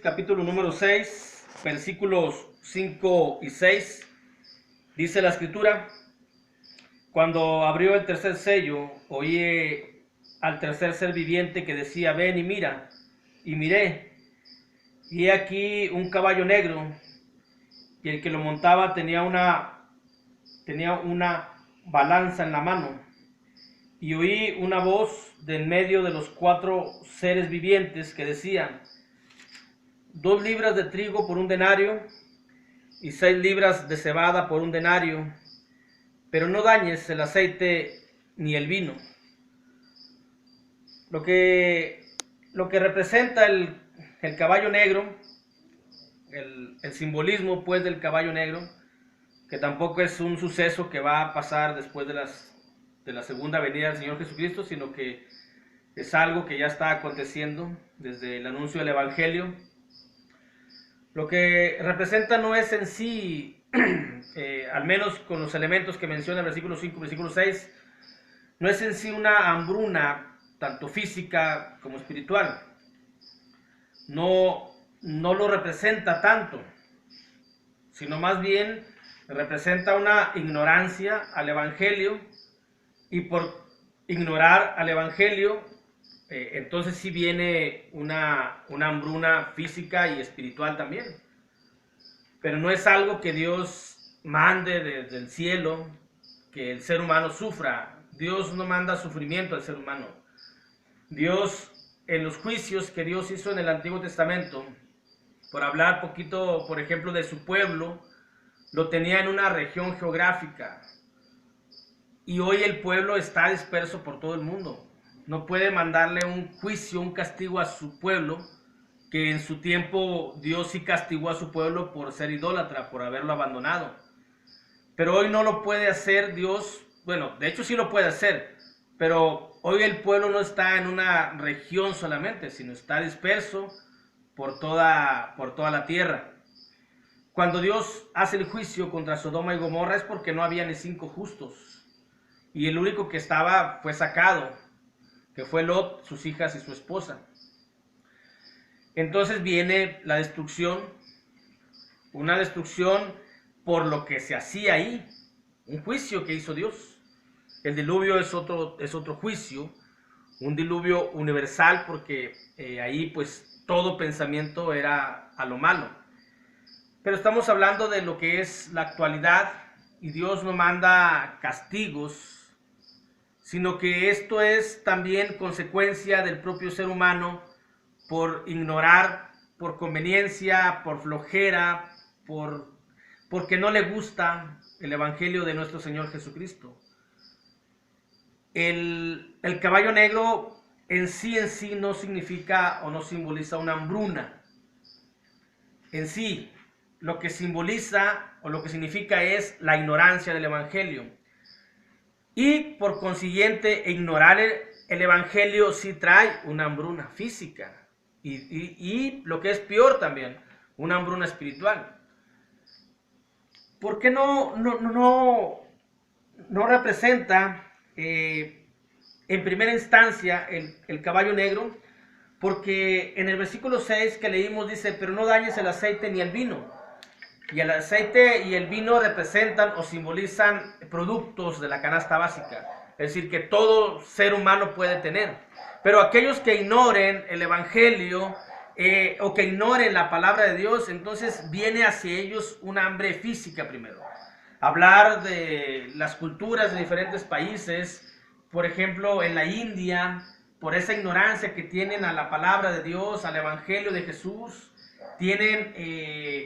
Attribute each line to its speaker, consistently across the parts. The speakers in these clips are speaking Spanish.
Speaker 1: capítulo número 6, versículos 5 y 6, dice la escritura: cuando abrió el tercer sello, oí al tercer ser viviente que decía: ven y mira. Y miré, y he aquí un caballo negro, y el que lo montaba tenía una balanza en la mano. Y oí una voz de en medio de los cuatro seres vivientes que decían: 2 libras de trigo por un denario, y 6 libras de cebada por un denario, pero no dañes el aceite ni el vino. Lo que representa el caballo negro, el simbolismo pues del caballo negro, que tampoco es un suceso que va a pasar después de la segunda venida del Señor Jesucristo, sino que es algo que ya está aconteciendo desde el anuncio del Evangelio. Lo que representa no es en sí, al menos con los elementos que menciona el versículo 5 y versículo 6, no es en sí una hambruna, tanto física como espiritual. No lo representa tanto, sino más bien representa una ignorancia al Evangelio, y por ignorar al Evangelio, entonces sí viene una hambruna física y espiritual también. Pero no es algo que Dios mande desde el cielo, que el ser humano sufra. Dios no manda sufrimiento al ser humano. Dios, en los juicios que Dios hizo en el Antiguo Testamento, por hablar poquito, por ejemplo, de su pueblo, lo tenía en una región geográfica. Y hoy el pueblo está disperso por todo el mundo. No puede mandarle un juicio, un castigo a su pueblo, que en su tiempo Dios sí castigó a su pueblo por ser idólatra, por haberlo abandonado. Pero hoy no lo puede hacer Dios. Bueno, de hecho sí lo puede hacer, pero hoy el pueblo no está en una región solamente, sino está disperso por toda la tierra. Cuando Dios hace el juicio contra Sodoma y Gomorra es porque no había ni 5 justos. Y el único que estaba fue sacado, que fue Lot, sus hijas y su esposa. Entonces viene la destrucción, una destrucción por lo que se hacía ahí, un juicio que hizo Dios. El diluvio es otro juicio, un diluvio universal, porque ahí pues todo pensamiento era a lo malo. Pero estamos hablando de lo que es la actualidad, y Dios no manda castigos, sino que esto es también consecuencia del propio ser humano por ignorar, por conveniencia, por flojera, porque no le gusta el Evangelio de nuestro Señor Jesucristo. El caballo negro en sí no significa o no simboliza una hambruna. En sí, lo que simboliza o lo que significa es la ignorancia del Evangelio. Y por consiguiente, ignorar el Evangelio sí trae una hambruna física. Y lo que es peor también, una hambruna espiritual. ¿Por qué no representa en primera instancia el caballo negro? Porque en el versículo 6 que leímos dice: pero no dañes el aceite ni el vino. Y el aceite y el vino representan o simbolizan productos de la canasta básica, es decir, que todo ser humano puede tener. Pero aquellos que ignoren el Evangelio o que ignoren la palabra de Dios, entonces viene hacia ellos una hambre física primero. Hablar de las culturas de diferentes países, por ejemplo, en la India, por esa ignorancia que tienen a la palabra de Dios, al Evangelio de Jesús, tienen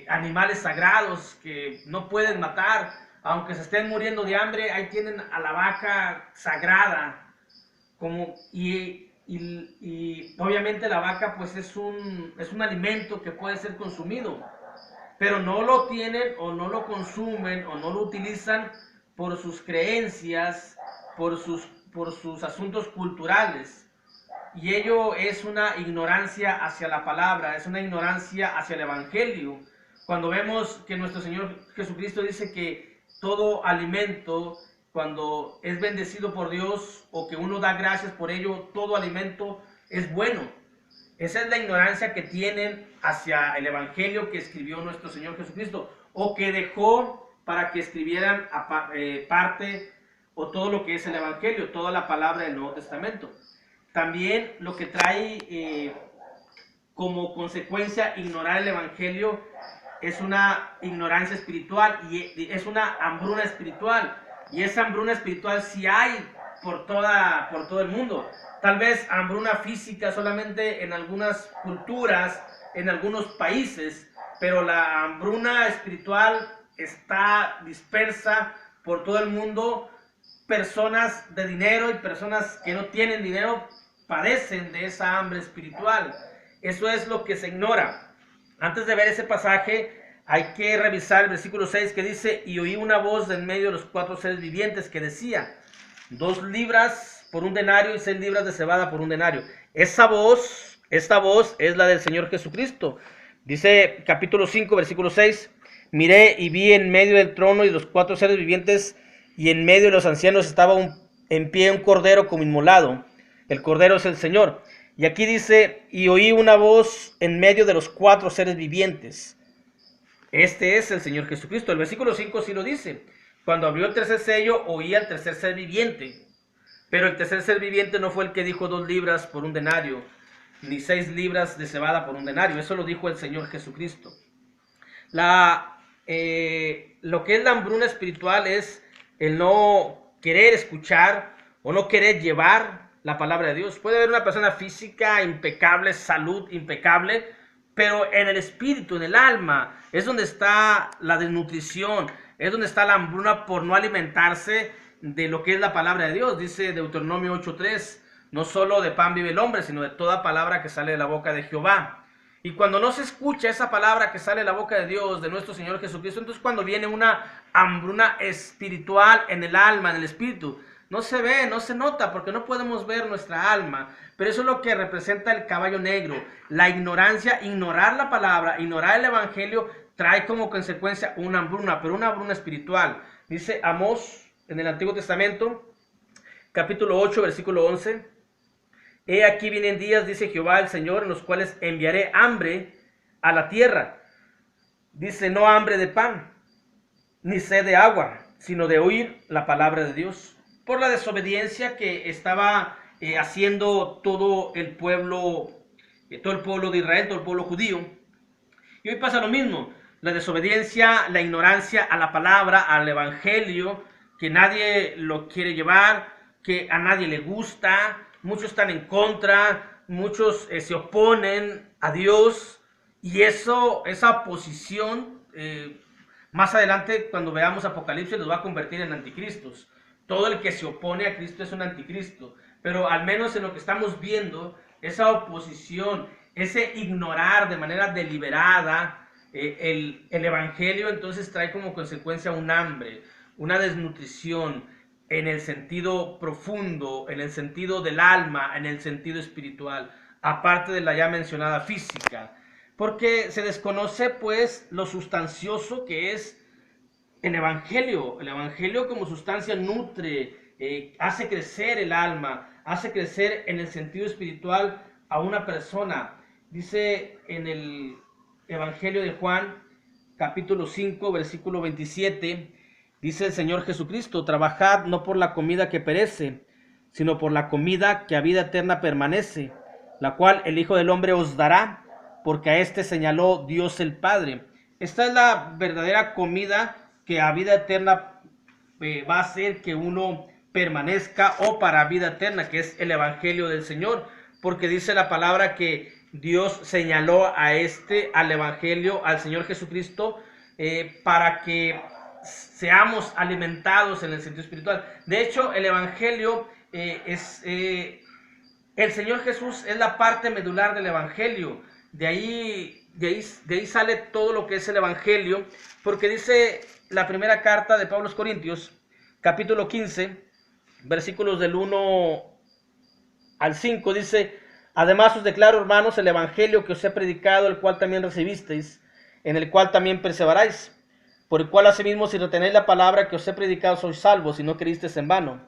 Speaker 1: animales sagrados que no pueden matar, aunque se estén muriendo de hambre. Ahí tienen a la vaca sagrada, y obviamente la vaca pues es un alimento que puede ser consumido, pero no lo tienen o no lo consumen o no lo utilizan por sus creencias, por sus asuntos culturales. Y ello es una ignorancia hacia la palabra, es una ignorancia hacia el Evangelio. Cuando vemos que nuestro Señor Jesucristo dice que todo alimento, cuando es bendecido por Dios o que uno da gracias por ello, todo alimento es bueno. Esa es la ignorancia que tienen hacia el Evangelio que escribió nuestro Señor Jesucristo, o que dejó para que escribieran parte o todo lo que es el Evangelio, toda la palabra del Nuevo Testamento. También lo que trae como consecuencia ignorar el Evangelio es una ignorancia espiritual y es una hambruna espiritual. Y esa hambruna espiritual sí hay por todo el mundo. Tal vez hambruna física solamente en algunas culturas, en algunos países, pero la hambruna espiritual está dispersa por todo el mundo. Personas de dinero y personas que no tienen dinero padecen de esa hambre espiritual. Eso es lo que se ignora. Antes de ver ese pasaje, hay que revisar el versículo 6 que dice: y oí una voz de en medio de los 4 seres vivientes que decía: 2 libras por un denario y 6 libras de cebada por un denario. Esta voz es la del Señor Jesucristo. Dice capítulo 5, versículo 6: miré y vi en medio del trono y de los 4 seres vivientes, y en medio de los ancianos estaba en pie un cordero como inmolado. El cordero es el Señor. Y aquí dice: y oí una voz en medio de los 4 seres vivientes. Este es el Señor Jesucristo. El versículo 5 sí lo dice: cuando abrió el tercer sello, oí al tercer ser viviente. Pero el tercer ser viviente no fue el que dijo 2 libras por un denario, ni 6 libras de cebada por un denario. Eso lo dijo el Señor Jesucristo. Lo que es la hambruna espiritual es el no querer escuchar o no querer llevar la palabra de Dios. Puede haber una persona física impecable, salud impecable, pero en el espíritu, en el alma, es donde está la desnutrición, es donde está la hambruna por no alimentarse de lo que es la palabra de Dios. Dice Deuteronomio 8:3, no solo de pan vive el hombre, sino de toda palabra que sale de la boca de Jehová. Y cuando no se escucha esa palabra que sale de la boca de Dios, de nuestro Señor Jesucristo, entonces cuando viene una hambruna espiritual en el alma, en el espíritu, no se ve, no se nota, porque no podemos ver nuestra alma. Pero eso es lo que representa el caballo negro. La ignorancia, ignorar la palabra, ignorar el Evangelio, trae como consecuencia una hambruna, pero una hambruna espiritual. Dice Amós en el Antiguo Testamento, capítulo 8, versículo 11. He aquí vienen días, dice Jehová el Señor, en los cuales enviaré hambre a la tierra. Dice, no hambre de pan, ni sed de agua, sino de oír la palabra de Dios. Por la desobediencia que estaba haciendo todo el pueblo de Israel, todo el pueblo judío. Y hoy pasa lo mismo, la desobediencia, la ignorancia a la palabra, al evangelio, que nadie lo quiere llevar, que a nadie le gusta. Muchos están en contra, muchos se oponen a Dios, y esa oposición, más adelante cuando veamos Apocalipsis, los va a convertir en anticristos. Todo el que se opone a Cristo es un anticristo, pero al menos en lo que estamos viendo, esa oposición, ese ignorar de manera deliberada el evangelio, entonces trae como consecuencia un hambre, una desnutrición, en el sentido profundo, en el sentido del alma, en el sentido espiritual, aparte de la ya mencionada física, porque se desconoce pues lo sustancioso que es el evangelio. El evangelio como sustancia nutre, hace crecer el alma, hace crecer en el sentido espiritual a una persona. Dice en el Evangelio de Juan, capítulo 5, versículo 27, dice el Señor Jesucristo: trabajad no por la comida que perece, sino por la comida que a vida eterna permanece, la cual el Hijo del Hombre os dará, porque a este señaló Dios el Padre. Esta es la verdadera comida que a vida eterna va a hacer que uno permanezca, o para vida eterna, que es el Evangelio del Señor, porque dice la palabra que Dios señaló al Evangelio, al Señor Jesucristo, para que seamos alimentados en el sentido espiritual. De hecho, el Evangelio el Señor Jesús es la parte medular del Evangelio. De ahí sale todo lo que es el Evangelio, porque dice la primera carta de Pablo a los Corintios, capítulo 15, versículos del 1 al 5, dice: además os declaro, hermanos, el Evangelio que os he predicado, el cual también recibisteis, en el cual también perseveráis, por el cual asimismo si retenéis la palabra que os he predicado sois salvos, si no creísteis en vano.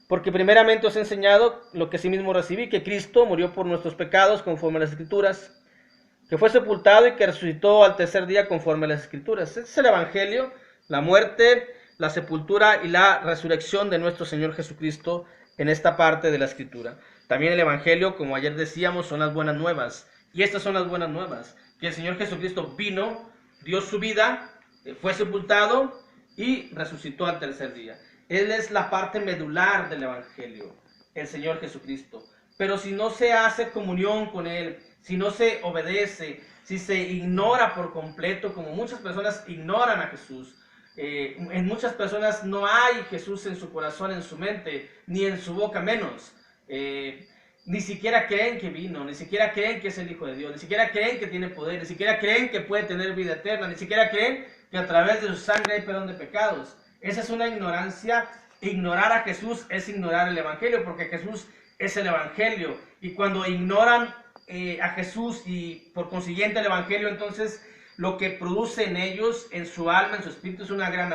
Speaker 1: Porque primeramente os he enseñado lo que asimismo recibí, que Cristo murió por nuestros pecados conforme a las Escrituras, que fue sepultado y que resucitó al tercer día conforme a las Escrituras. Este es el Evangelio, la muerte, la sepultura y la resurrección de nuestro Señor Jesucristo en esta parte de la Escritura. También el Evangelio, como ayer decíamos, son las buenas nuevas. Y estas son las buenas nuevas, que el Señor Jesucristo vino, dio su vida, fue sepultado y resucitó al tercer día. Él es la parte medular del Evangelio, el Señor Jesucristo. Pero si no se hace comunión con Él, si no se obedece, si se ignora por completo, como muchas personas ignoran a Jesús, en muchas personas no hay Jesús en su corazón, en su mente, ni en su boca menos. Ni siquiera creen que vino, ni siquiera creen que es el Hijo de Dios, ni siquiera creen que tiene poder, ni siquiera creen que puede tener vida eterna, ni siquiera creen que a través de su sangre hay perdón de pecados. Esa es una ignorancia. Ignorar a Jesús es ignorar el Evangelio, porque Jesús es el Evangelio. Y cuando ignoran a Jesús y por consiguiente el Evangelio, entonces lo que produce en ellos, en su alma, en su espíritu, es una gran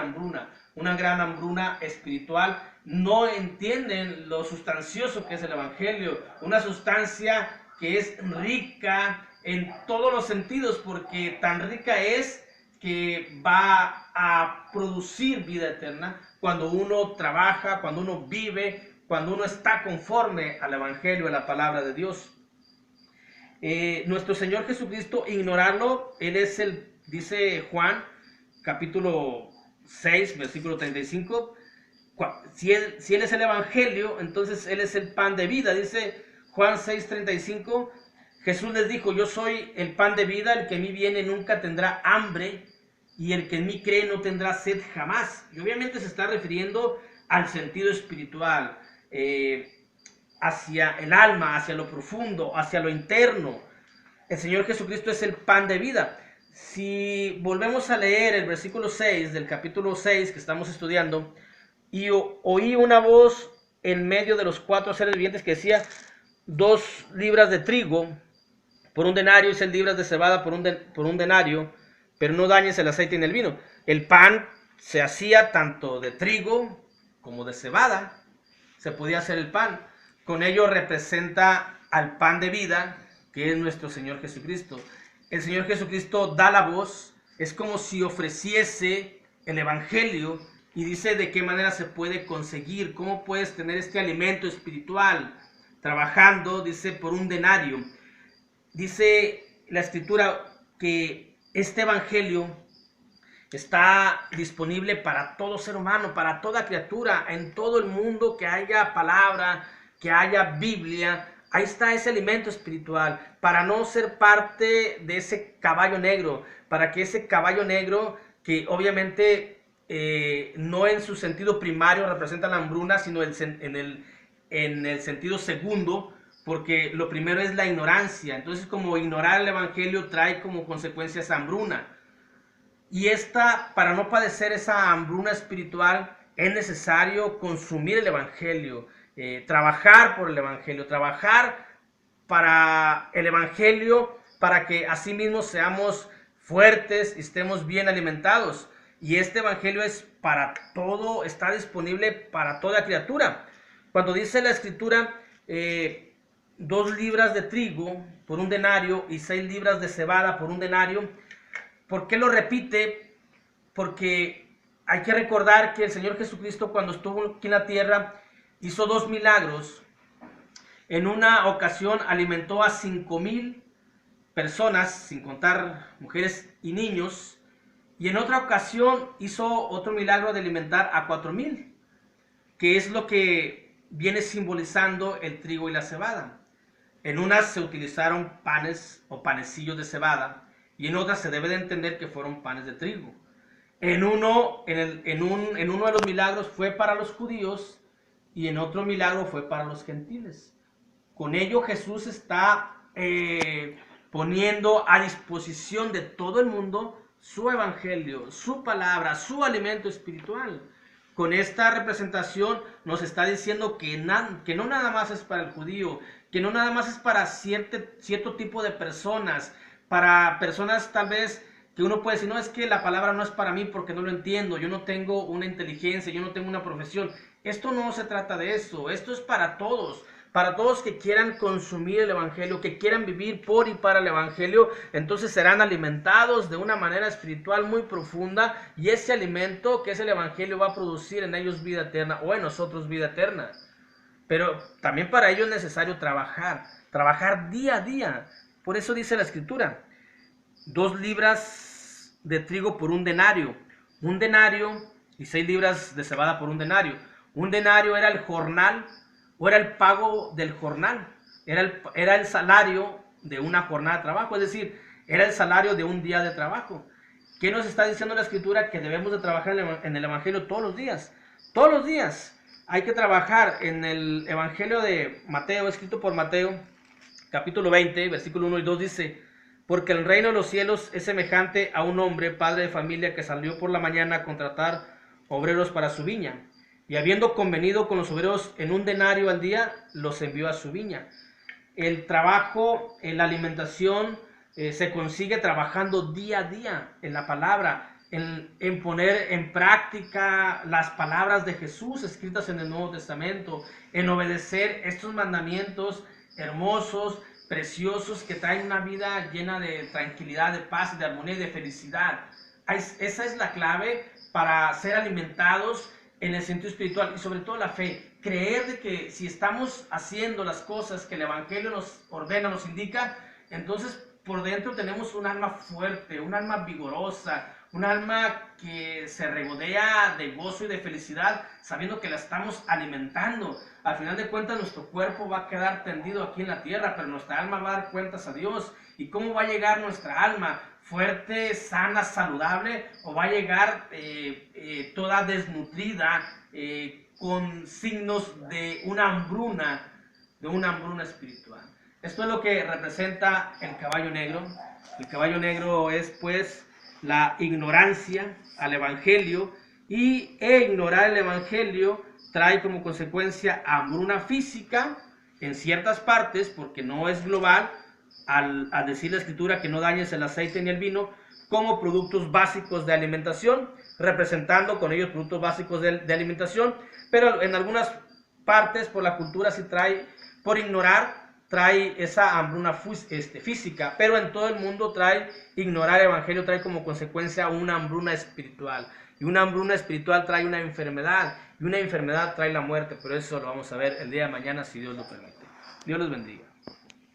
Speaker 1: hambruna espiritual. No entienden lo sustancioso que es el Evangelio, una sustancia que es rica en todos los sentidos, porque tan rica es que va a producir vida eterna cuando uno trabaja, cuando uno vive, cuando uno está conforme al Evangelio, a la palabra de Dios. Nuestro Señor Jesucristo, ignorarlo, Él es dice Juan, capítulo 6, versículo 35, si él es el Evangelio, entonces Él es el pan de vida. Dice Juan 6:35, Jesús les dijo, yo soy el pan de vida, el que en mí viene nunca tendrá hambre, y el que en mí cree no tendrá sed jamás. Y obviamente se está refiriendo al sentido espiritual, hacia el alma, hacia lo profundo, hacia lo interno. El Señor Jesucristo es el pan de vida. Si volvemos a leer el versículo 6 del capítulo 6 que estamos estudiando, y oí una voz en medio de los 4 seres vivientes que decía, 2 libras de trigo por un denario y 6 libras de cebada por un denario, pero no dañes el aceite ni el vino. El pan se hacía tanto de trigo como de cebada, se podía hacer el pan. Con ello representa al pan de vida, que es nuestro Señor Jesucristo. El Señor Jesucristo da la voz, es como si ofreciese el Evangelio, y dice de qué manera se puede conseguir, cómo puedes tener este alimento espiritual, trabajando, dice, por un denario. Dice la Escritura que este Evangelio está disponible para todo ser humano, para toda criatura, en todo el mundo que haya palabra, que haya Biblia. Ahí está ese alimento espiritual, para no ser parte de ese caballo negro, para que ese caballo negro, que obviamente no en su sentido primario representa la hambruna, sino en el sentido segundo, porque lo primero es la ignorancia. Entonces, como ignorar el Evangelio trae como consecuencia esa hambruna. Y para no padecer esa hambruna espiritual, es necesario consumir el Evangelio, trabajar por el Evangelio, trabajar para el Evangelio, para que así mismo seamos fuertes y estemos bien alimentados. Y este Evangelio es para todo, está disponible para toda criatura. Cuando dice la Escritura, 2 libras de trigo por un denario y 6 libras de cebada por un denario, ¿por qué lo repite? Porque hay que recordar que el Señor Jesucristo, cuando estuvo aquí en la tierra, hizo 2 milagros. En una ocasión alimentó a 5,000 personas, sin contar mujeres y niños. Y en otra ocasión hizo otro milagro de alimentar a 4,000, que es lo que viene simbolizando el trigo y la cebada. En unas se utilizaron panes o panecillos de cebada, y en otras se debe de entender que fueron panes de trigo. En uno de los milagros fue para los judíos, y en otro milagro fue para los gentiles. Con ello Jesús está poniendo a disposición de todo el mundo su Evangelio, su palabra, su alimento espiritual. Con esta representación nos está diciendo que no nada más es para el judío, que no nada más es para cierto tipo de personas, para personas tal vez que uno puede decir, no, es que la palabra no es para mí porque no lo entiendo, yo no tengo una inteligencia, yo no tengo una profesión. Esto no se trata de eso, esto es para todos que quieran consumir el Evangelio, que quieran vivir por y para el Evangelio, entonces serán alimentados de una manera espiritual muy profunda, y ese alimento que es el Evangelio va a producir en ellos vida eterna, o en nosotros vida eterna. Pero también para ello es necesario trabajar día a día. Por eso dice la Escritura, 2 libras de trigo por un denario y 6 libras de cebada por un denario. Un denario era el jornal, o era el pago del jornal, era el salario de una jornada de trabajo, es decir, era el salario de un día de trabajo. ¿Qué nos está diciendo la Escritura? Que debemos de trabajar en el Evangelio todos los días. Todos los días hay que trabajar. En el Evangelio de Mateo, escrito por Mateo, capítulo 20, versículo 1 y 2 dice: porque el reino de los cielos es semejante a un hombre, padre de familia, que salió por la mañana a contratar obreros para su viña. Y habiendo convenido con los obreros en un denario al día, los envió a su viña. El trabajo, la alimentación, se consigue trabajando día a día en la palabra, en poner en práctica las palabras de Jesús escritas en el Nuevo Testamento, en obedecer estos mandamientos hermosos, preciosos, que traen una vida llena de tranquilidad, de paz, de armonía y de felicidad. Esa es la clave para ser alimentados en el sentido espiritual, y sobre todo la fe. Creer de que si estamos haciendo las cosas que el Evangelio nos ordena, nos indica, entonces por dentro tenemos un alma fuerte, un alma vigorosa, un alma que se regodea de gozo y de felicidad, sabiendo que la estamos alimentando. Al final de cuentas, nuestro cuerpo va a quedar tendido aquí en la tierra, pero nuestra alma va a dar cuentas a Dios. ¿Y cómo va a llegar nuestra alma? ¿Fuerte, sana, saludable? ¿O va a llegar toda desnutrida, con signos de una hambruna espiritual? Esto es lo que representa el caballo negro. El caballo negro es, pues, la ignorancia al Evangelio, e ignorar el Evangelio trae como consecuencia hambruna física en ciertas partes, porque no es global, al decir la Escritura que no dañes el aceite ni el vino, como productos básicos de alimentación, representando con ellos productos básicos de alimentación, pero en algunas partes por la cultura sí trae, por ignorar, trae esa hambruna física, pero en todo el mundo ignorar el Evangelio trae como consecuencia una hambruna espiritual, y una hambruna espiritual trae una enfermedad, y una enfermedad trae la muerte, pero eso lo vamos a ver el día de mañana si Dios lo permite. Dios los bendiga.